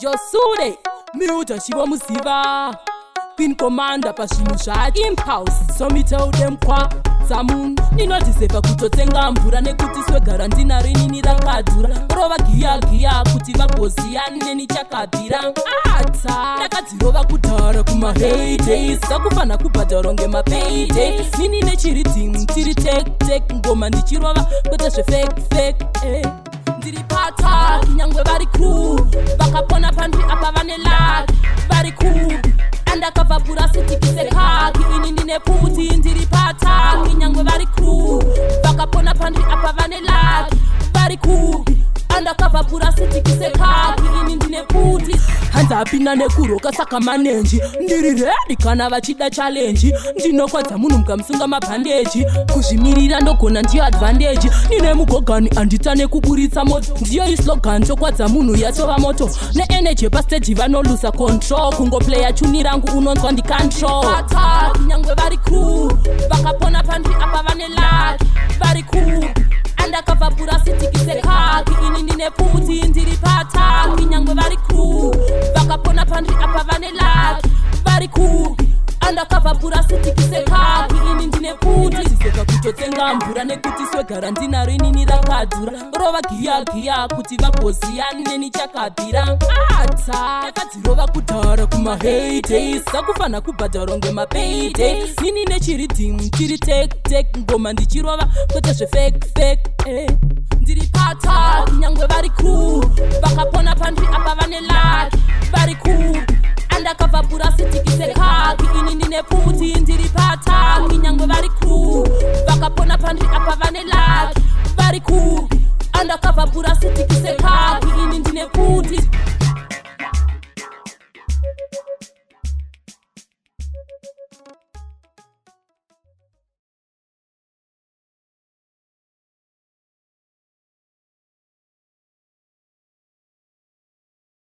Josude miuta shiva musiva Queen Commander pashinhu zvaImpulse. So me tell them kwa Zamun ninotisefa kutotsenga mvura nekuti swegara ndina rinini rakadhura rova giya kuti vagoziyani neni chakabvira ndakadzirova kudhara kumaheydays sakufana kubhadharo ngemapayday nini nechiridzimu tiri tek ngoma ndichirova kwete zvefake ndiri pata nyangwe vari crew vakapona pandri apa vane luck vari cool andakabva purasitiki sekaki ini ndine puti ndiri pataki nyangwe vari crew vakapona pandri apa vane luck vari cool andakabva purasitiki sekaki ini ndine puti hanzapinda nekuroka saka manenji ndiri redi kana vachida challenge ndinokwadza munhu mukamusunga mabhandeji kuzvimirira ndogona ndiyo advantage nine mugogani andita nekuburitsa moto ndiyo islogan chokwadza munhu yatova moto neeneji pasteji vanolusa control kungoplaya chuni rangu unonzwa ndicontrol nyangwe vari crew vakapona pandri apa vane luck vari cool andakabva purasitiki sekaki ini ndine puti ndiri pataki nyangwe vari crew vakapona pandri apa vane luck vari cool andakabva purasitiki sekaki ini ndine puti siseka kutotsenga mvura nekuti swegara ndina rinini rakadhura rova giya kuti vagoziyani neni chakabvira ndakadzirova kudhara kumaheydays sakufana kubhadharo ngemapayday nini nechiridzimu tiri tek ngoma ndichirova kwete zvefake ndiri pata nyangwe vari crew vakapona pandri apa vane luck vari cool andakabva purasitiki sekaki ini ndine puti ndiri pataki nyangwe vari crew vakapona pandri apa vane luck vari cool andakabva purasitiki